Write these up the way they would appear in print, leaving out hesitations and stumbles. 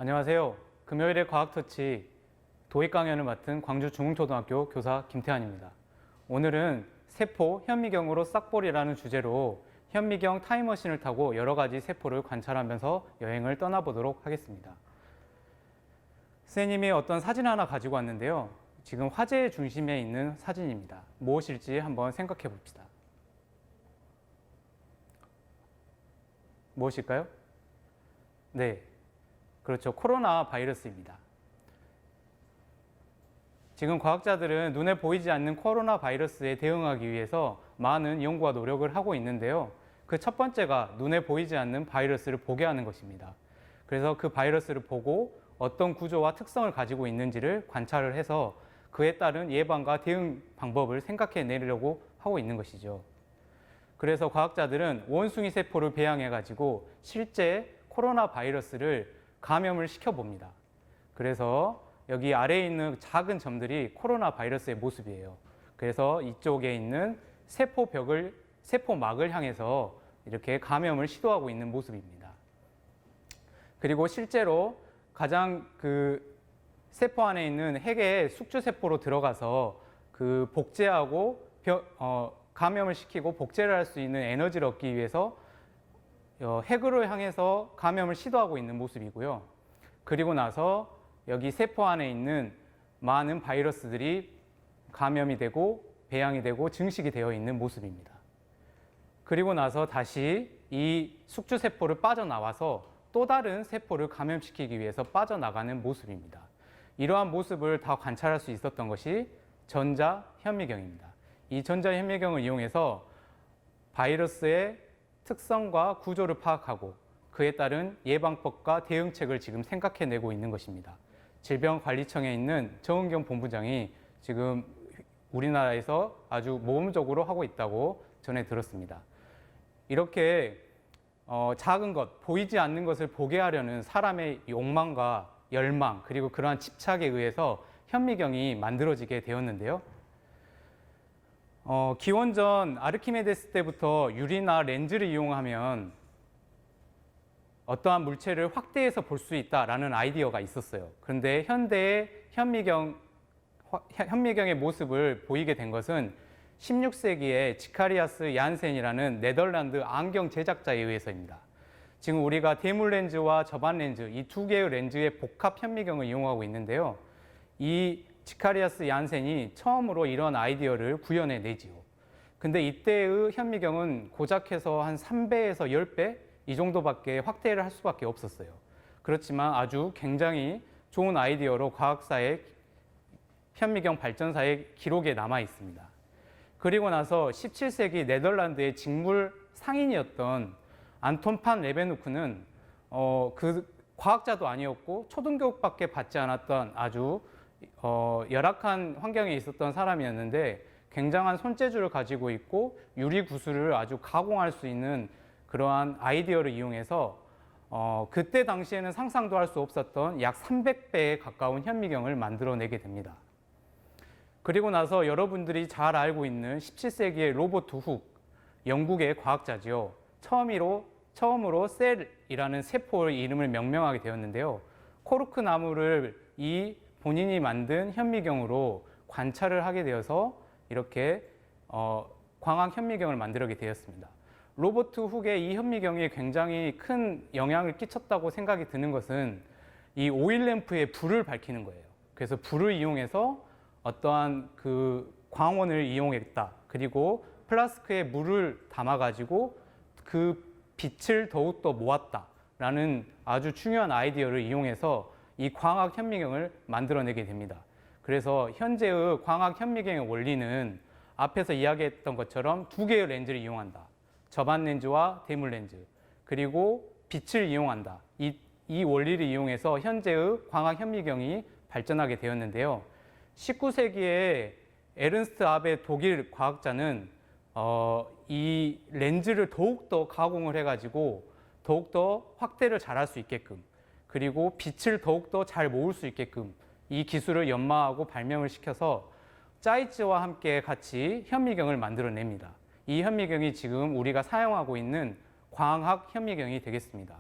안녕하세요. 금요일의 과학터치 도입 강연을 맡은 광주중흥초등학교 교사 김태환입니다. 오늘은 세포 현미경으로 싹볼이라는 주제로 현미경 타임머신을 타고 여러 가지 세포를 관찰하면서 여행을 떠나보도록 하겠습니다. 선생님이 어떤 사진 하나 가지고 왔는데요. 지금 화제의 중심에 있는 사진입니다. 무엇일지 한번 생각해 봅시다. 무엇일까요? 네. 그렇죠. 코로나 바이러스입니다. 지금 과학자들은 눈에 보이지 않는 코로나 바이러스에 대응하기 위해서 많은 연구와 노력을 하고 있는데요. 그 첫 번째가 눈에 보이지 않는 바이러스를 보게 하는 것입니다. 그래서 그 바이러스를 보고 어떤 구조와 특성을 가지고 있는지를 관찰을 해서 그에 따른 예방과 대응 방법을 생각해 내려고 하고 있는 것이죠. 그래서 과학자들은 원숭이 세포를 배양해 가지고 실제 코로나 바이러스를 감염을 시켜봅니다. 그래서 여기 아래에 있는 작은 점들이 코로나 바이러스의 모습이에요. 그래서 이쪽에 있는 세포막을 향해서 이렇게 감염을 시도하고 있는 모습입니다. 그리고 실제로 가장 세포 안에 있는 핵의 숙주세포로 들어가서 복제하고 감염을 시키고 복제를 할 수 있는 에너지를 얻기 위해서 핵으로 향해서 감염을 시도하고 있는 모습이고요. 그리고 나서 여기 세포 안에 있는 많은 바이러스들이 감염이 되고 배양이 되고 증식이 되어 있는 모습입니다. 그리고 나서 다시 이 숙주세포를 빠져나와서 또 다른 세포를 감염시키기 위해서 빠져나가는 모습입니다. 이러한 모습을 다 관찰할 수 있었던 것이 전자현미경입니다. 이 전자현미경을 이용해서 바이러스의 특성과 구조를 파악하고 그에 따른 예방법과 대응책을 지금 생각해내고 있는 것입니다. 질병관리청에 있는 정은경 본부장이 지금 우리나라에서 아주 모범적으로 하고 있다고 전해 들었습니다. 이렇게 작은 것, 보이지 않는 것을 보게 하려는 사람의 욕망과 열망 그리고 그러한 집착에 의해서 현미경이 만들어지게 되었는데요. 기원전 아르키메데스 때부터 유리나 렌즈를 이용하면 어떠한 물체를 확대해서 볼 수 있다라는 아이디어가 있었어요. 그런데 현대의 현미경의 모습을 보이게 된 것은 16세기에 지카리아스 얀센이라는 네덜란드 안경 제작자에 의해서입니다. 지금 우리가 대물 렌즈와 접안 렌즈 이 두 개의 렌즈의 복합 현미경을 이용하고 있는데요. 이 지카리아스 얀센이 처음으로 이런 아이디어를 구현해내지요. 근데 이때의 현미경은 고작해서 한 3배에서 10배 이 정도밖에 확대를 할 수밖에 없었어요. 그렇지만 아주 굉장히 좋은 아이디어로 과학사의 현미경 발전사의 기록에 남아 있습니다. 그리고 나서 17세기 네덜란드의 직물 상인이었던 안톤 판 레베누크는 과학자도 아니었고 초등교육밖에 받지 않았던 아주 열악한 환경에 있었던 사람이었는데 굉장한 손재주를 가지고 있고 유리 구슬을 아주 가공할 수 있는 그러한 아이디어를 이용해서 그때 당시에는 상상도 할 수 없었던 약 300배에 가까운 현미경을 만들어내게 됩니다. 그리고 나서 여러분들이 잘 알고 있는 17세기의 로버트 훅, 영국의 과학자지요. 처음으로 셀이라는 세포의 이름을 명명하게 되었는데요. 코르크 나무를 이 본인이 만든 현미경으로 관찰을 하게 되어서 이렇게 광학 현미경을 만들게 되었습니다. 로버트 훅의 이 현미경이 굉장히 큰 영향을 끼쳤다고 생각이 드는 것은 이 오일 램프에 불을 밝히는 거예요. 그래서 불을 이용해서 어떠한 광원을 이용했다. 그리고 플라스크에 물을 담아가지고 그 빛을 더욱더 모았다라는 아주 중요한 아이디어를 이용해서 이 광학 현미경을 만들어내게 됩니다. 그래서 현재의 광학 현미경의 원리는 앞에서 이야기했던 것처럼 두 개의 렌즈를 이용한다. 접안 렌즈와 대물 렌즈, 그리고 빛을 이용한다. 이 원리를 이용해서 현재의 광학 현미경이 발전하게 되었는데요. 19세기에 에른스트 아베 독일 과학자는 이 렌즈를 더욱더 가공을 해가지고 더욱더 확대를 잘할 수 있게끔 그리고 빛을 더욱더 잘 모을 수 있게끔 이 기술을 연마하고 발명을 시켜서 짜이츠와 함께 같이 현미경을 만들어냅니다. 이 현미경이 지금 우리가 사용하고 있는 광학 현미경이 되겠습니다.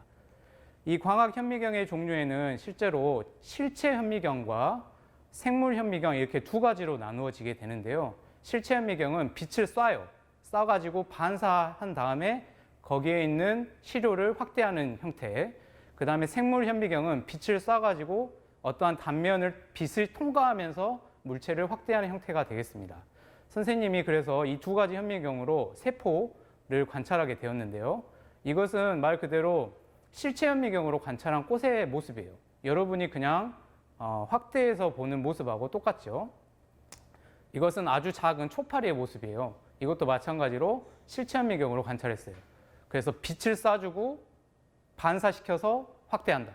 이 광학 현미경의 종류에는 실제로 실체 현미경과 생물 현미경 이렇게 두 가지로 나누어지게 되는데요. 실체 현미경은 빛을 쏴요. 쏴가지고 반사한 다음에 거기에 있는 시료를 확대하는 형태. 그 다음에 생물 현미경은 빛을 쏴가지고 어떠한 단면을 빛을 통과하면서 물체를 확대하는 형태가 되겠습니다. 선생님이 그래서 이 두 가지 현미경으로 세포를 관찰하게 되었는데요. 이것은 말 그대로 실체 현미경으로 관찰한 꽃의 모습이에요. 여러분이 그냥 확대해서 보는 모습하고 똑같죠. 이것은 아주 작은 초파리의 모습이에요. 이것도 마찬가지로 실체 현미경으로 관찰했어요. 그래서 빛을 쏴주고 반사시켜서 확대한다.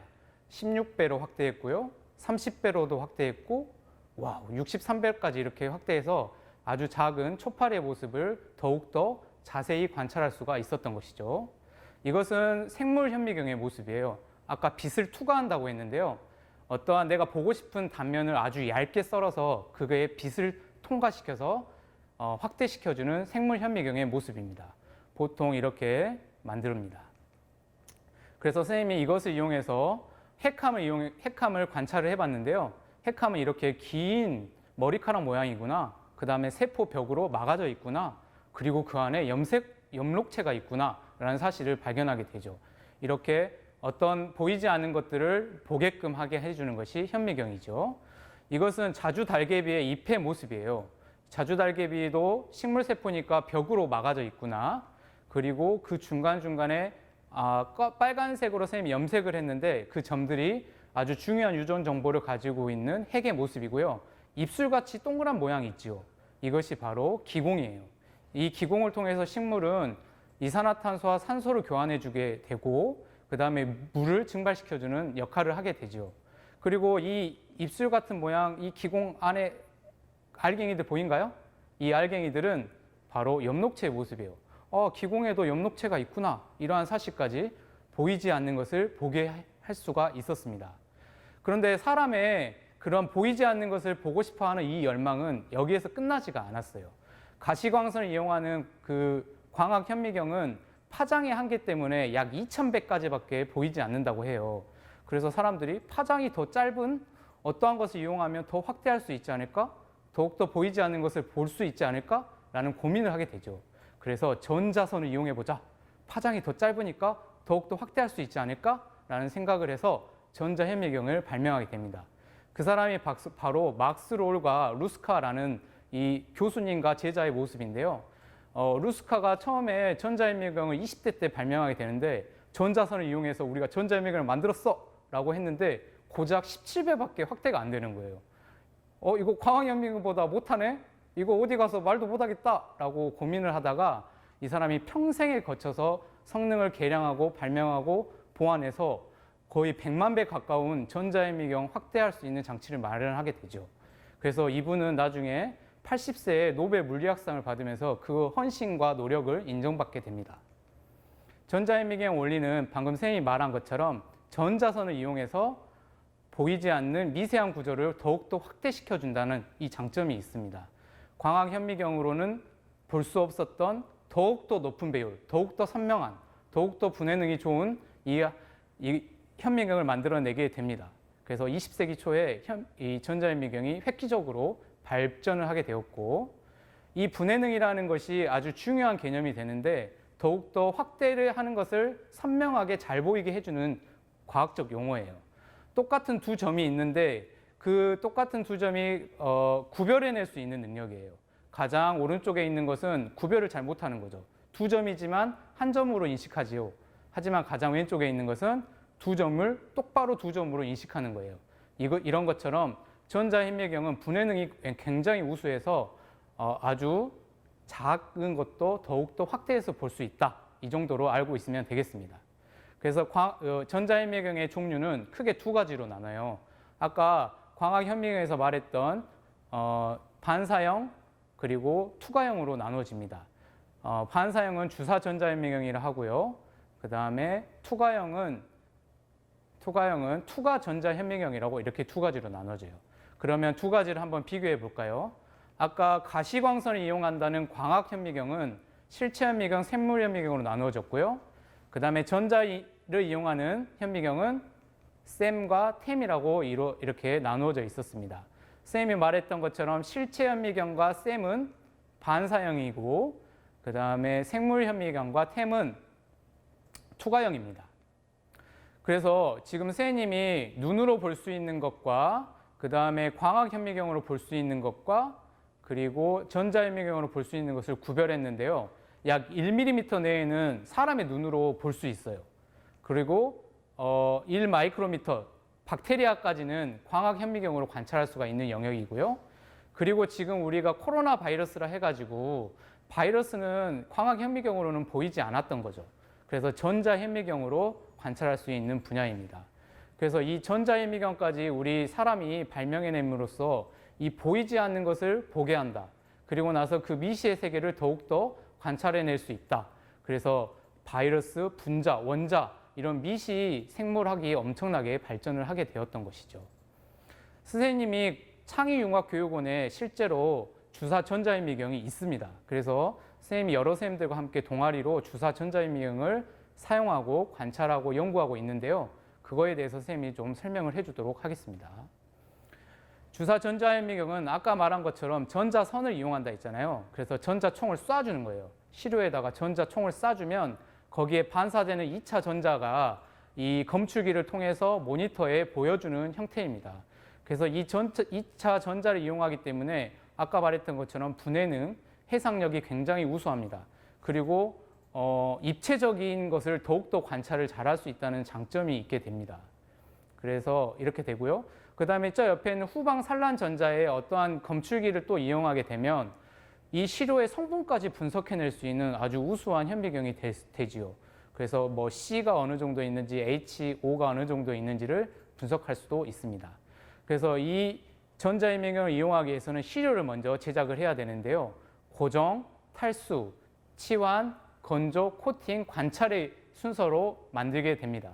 16배로 확대했고요. 30배로도 확대했고, 와, 63배까지 이렇게 확대해서 아주 작은 초파리의 모습을 더욱더 자세히 관찰할 수가 있었던 것이죠. 이것은 생물 현미경의 모습이에요. 아까 빛을 투과한다고 했는데요. 어떠한 내가 보고 싶은 단면을 아주 얇게 썰어서 그거에 빛을 통과시켜서 확대시켜주는 생물 현미경의 모습입니다. 보통 이렇게 만듭니다. 그래서 선생님이 이것을 이용해서 핵함을 관찰을 해봤는데요. 핵함은 이렇게 긴 머리카락 모양이구나. 그 다음에 세포벽으로 막아져 있구나. 그리고 그 안에 염록체가 있구나 라는 사실을 발견하게 되죠. 이렇게 어떤 보이지 않는 것들을 보게끔 하게 해주는 것이 현미경이죠. 이것은 자주달개비의 잎의 모습이에요. 자주달개비도 식물세포니까 벽으로 막아져 있구나. 그리고 그 중간중간에 빨간색으로 선생님이 염색을 했는데 그 점들이 아주 중요한 유전 정보를 가지고 있는 핵의 모습이고요. 입술같이 동그란 모양이 있지요. 이것이 바로 기공이에요. 이 기공을 통해서 식물은 이산화탄소와 산소를 교환해주게 되고 그 다음에 물을 증발시켜주는 역할을 하게 되죠. 그리고 이 입술 같은 모양, 이 기공 안에 알갱이들 보인가요? 이 알갱이들은 바로 엽록체의 모습이에요. 기공에도 엽록체가 있구나. 이러한 사실까지 보이지 않는 것을 보게 할 수가 있었습니다. 그런데 사람의 그런 보이지 않는 것을 보고 싶어하는 이 열망은 여기에서 끝나지가 않았어요. 가시광선을 이용하는 그 광학 현미경은 파장의 한계 때문에 약 2000배까지밖에 보이지 않는다고 해요. 그래서 사람들이 파장이 더 짧은 어떠한 것을 이용하면 더 확대할 수 있지 않을까? 더욱더 보이지 않는 것을 볼 수 있지 않을까? 라는 고민을 하게 되죠. 그래서 전자선을 이용해보자. 파장이 더 짧으니까 더욱더 확대할 수 있지 않을까? 라는 생각을 해서 전자현미경을 발명하게 됩니다. 그 사람이 바로 막스 롤과 루스카라는 이 교수님과 제자의 모습인데요. 루스카가 처음에 전자현미경을 20대 때 발명하게 되는데 전자선을 이용해서 우리가 전자현미경을 만들었어! 라고 했는데 고작 17배밖에 확대가 안 되는 거예요. 이거 광학현미경보다 못하네? 이거 어디 가서 말도 못하겠다! 라고 고민을 하다가 이 사람이 평생에 거쳐서 성능을 개량하고 발명하고 보완해서 거의 100만 배 가까운 전자현미경 확대할 수 있는 장치를 마련하게 되죠. 그래서 이분은 나중에 80세에 노벨 물리학상을 받으면서 그 헌신과 노력을 인정받게 됩니다. 전자현미경 원리는 방금 선생님이 말한 것처럼 전자선을 이용해서 보이지 않는 미세한 구조를 더욱더 확대시켜준다는 이 장점이 있습니다. 광학현미경으로는 볼 수 없었던 더욱더 높은 배율, 더욱더 선명한, 더욱더 분해능이 좋은 이 현미경을 만들어내게 됩니다. 그래서 20세기 초에 이 전자현미경이 획기적으로 발전을 하게 되었고 이 분해능이라는 것이 아주 중요한 개념이 되는데 더욱더 확대를 하는 것을 선명하게 잘 보이게 해주는 과학적 용어예요. 똑같은 두 점이 있는데 그 똑같은 두 점이 구별해낼 수 있는 능력이에요. 가장 오른쪽에 있는 것은 구별을 잘 못하는 거죠. 두 점이지만 한 점으로 인식하지요. 하지만 가장 왼쪽에 있는 것은 두 점을 똑바로 두 점으로 인식하는 거예요. 이런 것처럼 전자현미경은 분해능이 굉장히 우수해서 아주 작은 것도 더욱더 확대해서 볼 수 있다. 이 정도로 알고 있으면 되겠습니다. 그래서 전자현미경의 종류는 크게 두 가지로 나눠요. 아까 광학현미경에서 말했던 반사형 그리고 투과형으로 나눠집니다. 반사형은 주사 전자현미경이라 하고요. 그 다음에 투과형은 투과 전자현미경이라고 이렇게 두 가지로 나눠져요. 그러면 두 가지를 한번 비교해 볼까요? 아까 가시광선을 이용한다는 광학현미경은 실체현미경, 생물현미경으로 나누어졌고요. 그 다음에 이용하는 현미경은 샘과 템이라고 이렇게 나누어져 있었습니다. 쌤이 말했던 것처럼 실체 현미경과 샘은 반사형이고 그 다음에 생물 현미경과 템은 투과형입니다. 그래서 지금 선생님이 눈으로 볼 수 있는 것과 그 다음에 광학 현미경으로 볼 수 있는 것과 그리고 전자 현미경으로 볼 수 있는 것을 구별했는데요. 약 1mm 내에는 사람의 눈으로 볼 수 있어요. 그리고 1마이크로미터, 박테리아까지는 광학 현미경으로 관찰할 수가 있는 영역이고요. 그리고 지금 우리가 코로나 바이러스라 해가지고 바이러스는 광학 현미경으로는 보이지 않았던 거죠. 그래서 전자 현미경으로 관찰할 수 있는 분야입니다. 그래서 이 전자 현미경까지 우리 사람이 발명해냄으로써 이 보이지 않는 것을 보게 한다. 그리고 나서 그 미시의 세계를 더욱더 관찰해낼 수 있다. 그래서 바이러스, 분자, 원자 이런 미시 생물학이 엄청나게 발전을 하게 되었던 것이죠. 선생님이 창의융합교육원에 실제로 주사 전자현미경이 있습니다. 그래서 선생님이 여러 선생님들과 함께 동아리로 주사 전자현미경을 사용하고 관찰하고 연구하고 있는데요. 그거에 대해서 선생님이 좀 설명을 해주도록 하겠습니다. 주사 전자현미경은 아까 말한 것처럼 전자선을 이용한다 했잖아요. 그래서 전자총을 쏴주는 거예요. 시료에다가 전자총을 쏴주면 거기에 반사되는 2차 전자가 이 검출기를 통해서 모니터에 보여주는 형태입니다. 그래서 이 2차 전자를 이용하기 때문에 아까 말했던 것처럼 분해능, 해상력이 굉장히 우수합니다. 그리고 입체적인 것을 더욱더 관찰을 잘할 수 있다는 장점이 있게 됩니다. 그래서 이렇게 되고요. 그 다음에 저 옆에 있는 후방 산란 전자의 어떠한 검출기를 또 이용하게 되면 이 시료의 성분까지 분석해낼 수 있는 아주 우수한 현미경이 되지요. 그래서 뭐 C가 어느 정도 있는지 HO가 어느 정도 있는지를 분석할 수도 있습니다. 그래서 이 전자현미경을 이용하기 위해서는 시료를 먼저 제작을 해야 되는데요. 고정, 탈수, 치환, 건조, 코팅, 관찰의 순서로 만들게 됩니다.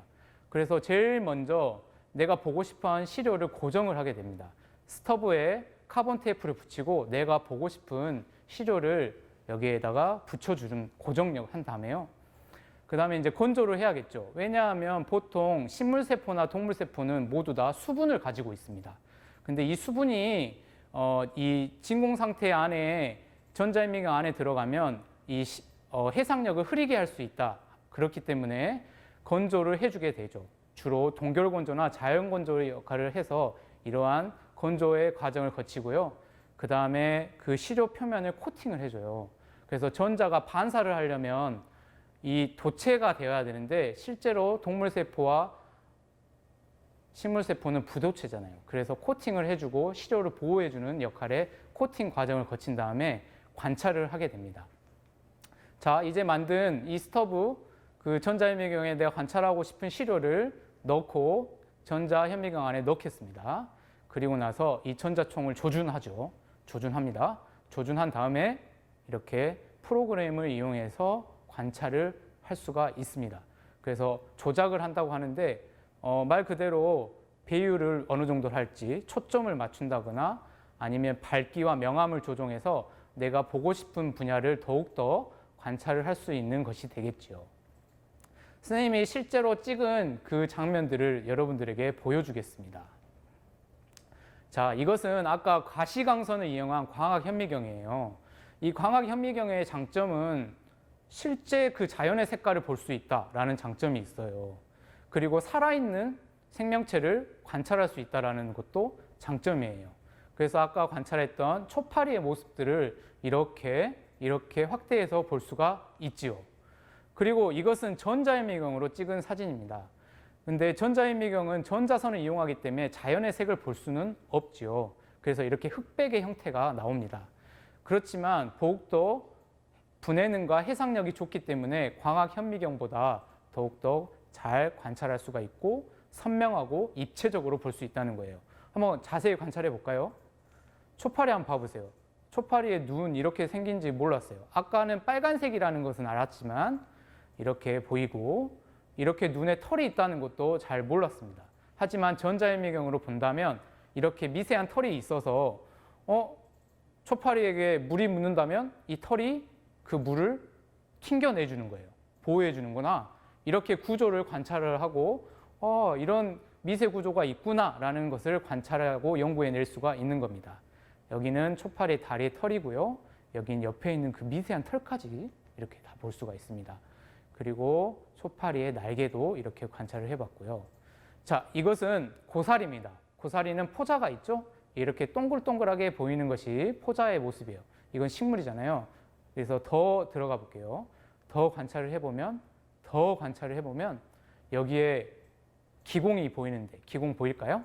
그래서 제일 먼저 내가 보고 싶어하는 시료를 고정을 하게 됩니다. 스터브에 카본 테이프를 붙이고 내가 보고 싶은 시료를 여기에다가 붙여주는 고정력 한 다음에요. 그 다음에 이제 건조를 해야겠죠. 왜냐하면 보통 식물세포나 동물세포는 모두 다 수분을 가지고 있습니다. 근데 이 수분이 이 진공 상태 안에 전자현미경 안에 들어가면 이 해상력을 흐리게 할 수 있다. 그렇기 때문에 건조를 해주게 되죠. 주로 동결 건조나 자연 건조의 역할을 해서 이러한 건조의 과정을 거치고요. 그 다음에 그 시료 표면을 코팅을 해줘요. 그래서 전자가 반사를 하려면 이 도체가 되어야 되는데 실제로 동물세포와 식물세포는 부도체잖아요. 그래서 코팅을 해주고 시료를 보호해주는 역할의 코팅 과정을 거친 다음에 관찰을 하게 됩니다. 자, 이제 만든 이 스터브, 그 전자현미경에 내가 관찰하고 싶은 시료를 넣고 전자현미경 안에 넣겠습니다. 그리고 나서 이 전자총을 조준하죠. 조준합니다. 조준한 다음에 이렇게 프로그램을 이용해서 관찰을 할 수가 있습니다. 그래서 조작을 한다고 하는데 말 그대로 배율을 어느 정도 할지 초점을 맞춘다거나 아니면 밝기와 명암을 조정해서 내가 보고 싶은 분야를 더욱더 관찰을 할 수 있는 것이 되겠죠. 선생님이 실제로 찍은 그 장면들을 여러분들에게 보여주겠습니다. 자, 이것은 아까 가시광선을 이용한 광학 현미경이에요. 이 광학 현미경의 장점은 실제 그 자연의 색깔을 볼 수 있다라는 장점이 있어요. 그리고 살아있는 생명체를 관찰할 수 있다는 것도 장점이에요. 그래서 아까 관찰했던 초파리의 모습들을 이렇게 확대해서 볼 수가 있지요. 그리고 이것은 전자현미경으로 찍은 사진입니다. 근데 전자현미경은 전자선을 이용하기 때문에 자연의 색을 볼 수는 없지요. 그래서 이렇게 흑백의 형태가 나옵니다. 그렇지만 더욱더 분해능과 해상력이 좋기 때문에 광학 현미경보다 더욱더 잘 관찰할 수가 있고 선명하고 입체적으로 볼 수 있다는 거예요. 한번 자세히 관찰해 볼까요? 초파리 한번 봐보세요. 초파리의 눈 이렇게 생긴지 몰랐어요. 아까는 빨간색이라는 것은 알았지만 이렇게 보이고 이렇게 눈에 털이 있다는 것도 잘 몰랐습니다. 하지만 전자현미경으로 본다면 이렇게 미세한 털이 있어서 초파리에게 물이 묻는다면 이 털이 그 물을 튕겨내주는 거예요. 보호해 주는구나. 이렇게 구조를 관찰을 하고 이런 미세 구조가 있구나라는 것을 관찰하고 연구해낼 수가 있는 겁니다. 여기는 초파리 다리의 털이고요. 여긴 옆에 있는 그 미세한 털까지 이렇게 다 볼 수가 있습니다. 그리고 초파리의 날개도 이렇게 관찰을 해봤고요. 자, 이것은 고사리입니다. 고사리는 포자가 있죠? 이렇게 동글동글하게 보이는 것이 포자의 모습이에요. 이건 식물이잖아요. 그래서 더 들어가 볼게요. 더 관찰을 해보면 여기에 기공이 보이는데 기공 보일까요?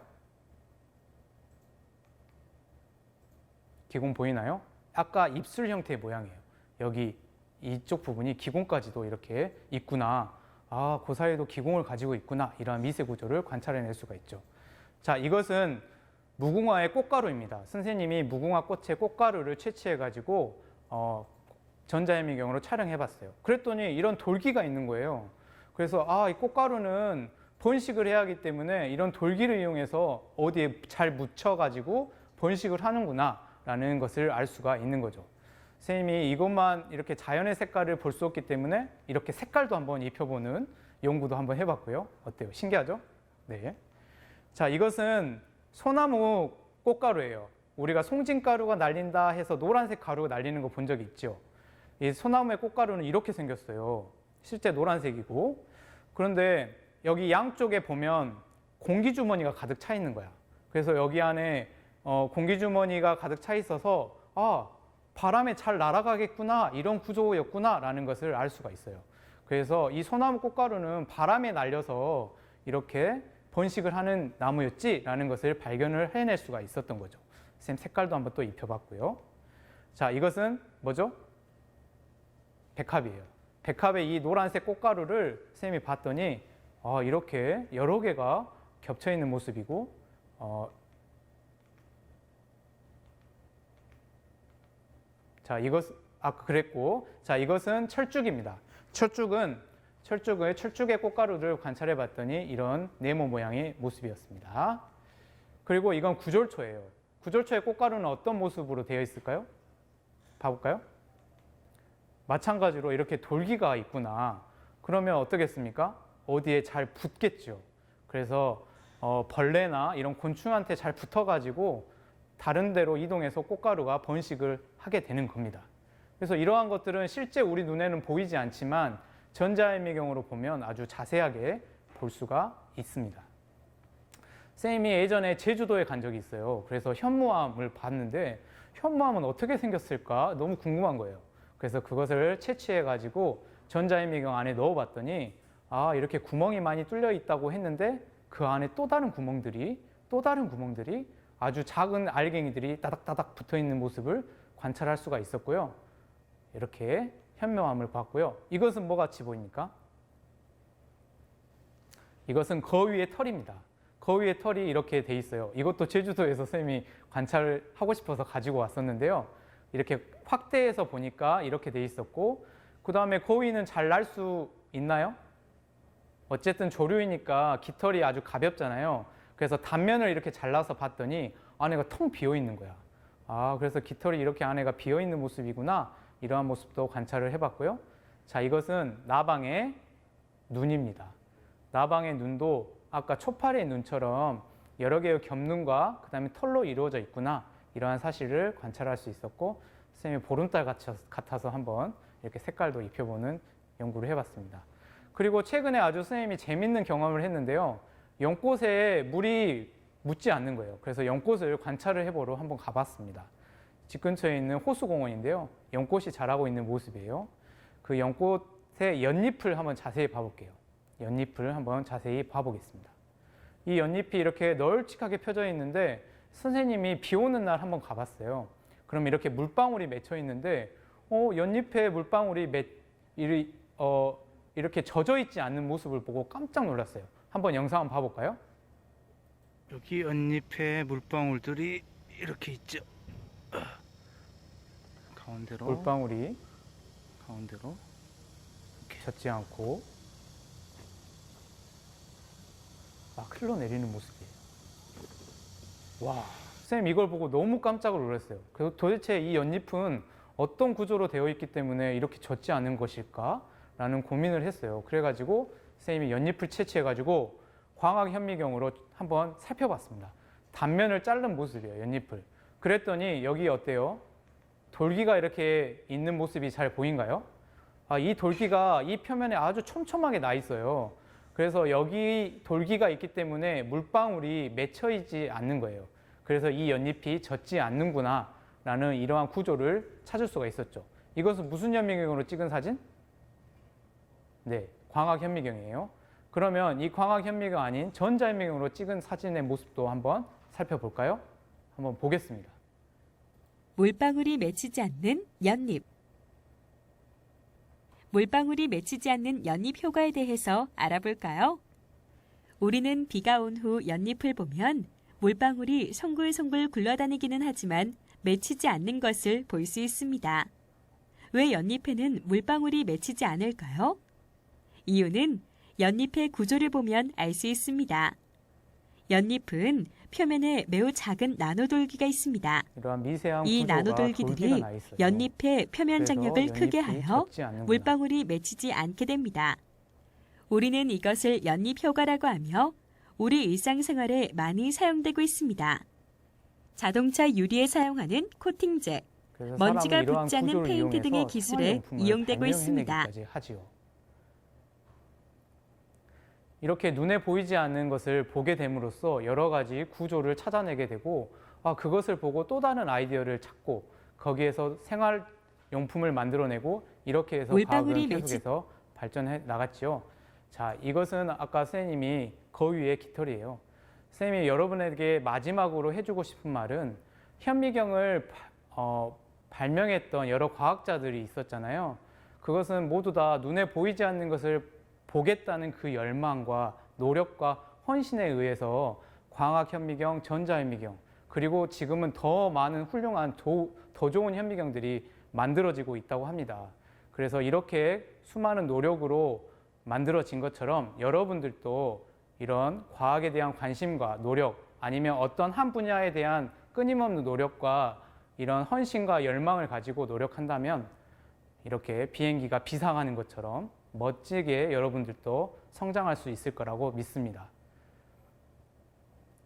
기공 보이나요? 아까 입술 형태의 모양이에요. 여기 이쪽 부분이 기공까지도 이렇게 있구나. 아, 고사리도 기공을 가지고 있구나. 이러한 미세 구조를 관찰해낼 수가 있죠. 자, 이것은 무궁화의 꽃가루입니다. 선생님이 무궁화 꽃의 꽃가루를 채취해가지고 전자현미경으로 촬영해봤어요. 그랬더니 이런 돌기가 있는 거예요. 그래서 이 꽃가루는 번식을 해야 하기 때문에 이런 돌기를 이용해서 어디에 잘 묻혀가지고 번식을 하는구나 라는 것을 알 수가 있는 거죠. 선생님이 이것만 이렇게 자연의 색깔을 볼 수 없기 때문에 이렇게 색깔도 한번 입혀보는 연구도 한번 해봤고요. 어때요? 신기하죠? 네. 자, 이것은 소나무 꽃가루예요. 우리가 송진가루가 날린다 해서 노란색 가루가 날리는 거 본 적이 있죠? 이 소나무의 꽃가루는 이렇게 생겼어요. 실제 노란색이고. 그런데 여기 양쪽에 보면 공기주머니가 가득 차 있는 거야. 그래서 여기 안에 공기주머니가 가득 차 있어서 바람에 잘 날아가겠구나, 이런 구조였구나 라는 것을 알 수가 있어요. 그래서 이 소나무 꽃가루는 바람에 날려서 이렇게 번식을 하는 나무였지라는 것을 발견을 해낼 수가 있었던 거죠. 선생님 색깔도 한번 또 입혀봤고요. 자, 이것은 뭐죠? 백합이에요. 백합의 이 노란색 꽃가루를 선생님이 봤더니 이렇게 여러 개가 겹쳐 있는 모습이고 자, 그랬고, 자, 이것은 철쭉입니다. 철쭉의 꽃가루를 관찰해 봤더니 이런 네모 모양의 모습이었습니다. 그리고 이건 구졸초예요. 구졸초의 꽃가루는 어떤 모습으로 되어 있을까요? 봐볼까요? 마찬가지로 이렇게 돌기가 있구나. 그러면 어떻겠습니까? 어디에 잘 붙겠죠. 그래서 벌레나 이런 곤충한테 잘 붙어가지고 다른 데로 이동해서 꽃가루가 번식을 하게 되는 겁니다. 그래서 이러한 것들은 실제 우리 눈에는 보이지 않지만 전자현미경으로 보면 아주 자세하게 볼 수가 있습니다. 선생님이 예전에 제주도에 간 적이 있어요. 그래서 현무암을 봤는데 현무암은 어떻게 생겼을까 너무 궁금한 거예요. 그래서 그것을 채취해가지고 전자현미경 안에 넣어봤더니 이렇게 구멍이 많이 뚫려 있다고 했는데 그 안에 또 다른 구멍들이 아주 작은 알갱이들이 따닥따닥 붙어있는 모습을 관찰할 수가 있었고요. 이렇게 현무암을 봤고요. 이것은 뭐 같이 보입니까? 이것은 거위의 털입니다. 거위의 털이 이렇게 돼 있어요. 이것도 제주도에서 선생님이 관찰을 하고 싶어서 가지고 왔었는데요. 이렇게 확대해서 보니까 이렇게 돼 있었고, 그 다음에 거위는 잘 날 수 있나요? 어쨌든 조류이니까 깃털이 아주 가볍잖아요. 그래서 단면을 이렇게 잘라서 봤더니 안에가 텅 비어 있는 거야. 그래서 깃털이 이렇게 안에가 비어 있는 모습이구나. 이러한 모습도 관찰을 해봤고요. 자, 이것은 나방의 눈입니다. 나방의 눈도 아까 초파리의 눈처럼 여러 개의 겹눈과 그 다음에 털로 이루어져 있구나. 이러한 사실을 관찰할 수 있었고, 선생님이 보름달 같아서 한번 이렇게 색깔도 입혀보는 연구를 해봤습니다. 그리고 최근에 아주 선생님이 재밌는 경험을 했는데요. 연꽃에 물이 묻지 않는 거예요. 그래서 연꽃을 관찰을 해보러 한번 가봤습니다. 집 근처에 있는 호수공원인데요. 연꽃이 자라고 있는 모습이에요. 그 연꽃의 연잎을 한번 자세히 봐볼게요. 연잎을 한번 자세히 봐보겠습니다. 이 연잎이 이렇게 널찍하게 펴져 있는데 선생님이 비 오는 날 한번 가봤어요. 그럼 이렇게 물방울이 맺혀 있는데 연잎에 물방울이 이렇게 젖어 있지 않는 모습을 보고 깜짝 놀랐어요. 한번 영상 한번 봐볼까요? 여기 연잎에 물방울들이 이렇게 있죠. 가운데로 물방울이 가운데로 이렇게 젖지 않고 막 흘러내리는 모습이에요. 와, 선생님 이걸 보고 너무 깜짝 놀랐어요. 그래서 도대체 이 연잎은 어떤 구조로 되어 있기 때문에 이렇게 젖지 않은 것일까? 라는 고민을 했어요. 그래가지고 선생님이 연잎을 채취해가지고 광학 현미경으로 한번 살펴봤습니다. 단면을 자른 모습이에요, 연잎을. 그랬더니 여기 어때요? 돌기가 이렇게 있는 모습이 잘 보인가요? 이 돌기가 이 표면에 아주 촘촘하게 나 있어요. 그래서 여기 돌기가 있기 때문에 물방울이 맺혀 있지 않는 거예요. 그래서 이 연잎이 젖지 않는구나 라는 이러한 구조를 찾을 수가 있었죠. 이것은 무슨 현미경으로 찍은 사진? 네, 광학 현미경이에요. 그러면 이 광학 현미경 아닌 전자 현미경으로 찍은 사진의 모습도 한번 살펴볼까요? 한번 보겠습니다. 물방울이 맺히지 않는 연잎. 물방울이 맺히지 않는 연잎 효과에 대해서 알아볼까요? 우리는 비가 온 후 연잎을 보면 물방울이 송글송글 굴러다니기는 하지만 맺히지 않는 것을 볼 수 있습니다. 왜 연잎에는 물방울이 맺히지 않을까요? 이유는 연잎의 구조를 보면 알 수 있습니다. 연잎은 표면에 매우 작은 나노돌기가 있습니다. 이러한 미세한 이 구조가 나노돌기들이 돌기가 나 있어요. 연잎의 표면 그래서 장력을 크게 연잎이 하여 젖지 않는구나. 물방울이 맺히지 않게 됩니다. 우리는 이것을 연잎 효과라고 하며 우리 일상생활에 많이 사용되고 있습니다. 자동차 유리에 사용하는 코팅제, 그래서 먼지가 사람은 이러한 붙지 않는 구조를 페인트 이용해서 등의 기술에 생활용품을 이용되고 있습니다. 발명해내기까지 하지요. 이렇게 눈에 보이지 않는 것을 보게 됨으로써 여러 가지 구조를 찾아내게 되고 그것을 보고 또 다른 아이디어를 찾고 거기에서 생활용품을 만들어내고 이렇게 해서 물방울이 과학은 계속해서 발전해 나갔지요. 자, 이것은 아까 선생님이 거위의 깃털이에요. 선생님이 여러분에게 마지막으로 해주고 싶은 말은 현미경을 발명했던 여러 과학자들이 있었잖아요. 그것은 모두 다 눈에 보이지 않는 것을 보겠다는 그 열망과 노력과 헌신에 의해서 광학 현미경, 전자 현미경, 그리고 지금은 더 많은 훌륭한 더 좋은 현미경들이 만들어지고 있다고 합니다. 그래서 이렇게 수많은 노력으로 만들어진 것처럼 여러분들도 이런 과학에 대한 관심과 노력, 아니면 어떤 한 분야에 대한 끊임없는 노력과 이런 헌신과 열망을 가지고 노력한다면 이렇게 비행기가 비상하는 것처럼 멋지게 여러분들도 성장할 수 있을 거라고 믿습니다.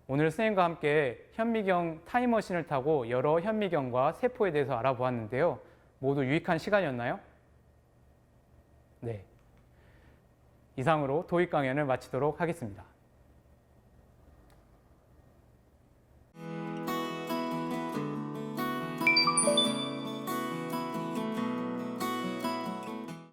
오늘 선생님과 함께 현미경 타임머신을 타고 여러 현미경과 세포에 대해서 알아보았는데요. 모두 유익한 시간이었나요? 네. 이상으로 도입 강연을 마치도록 하겠습니다.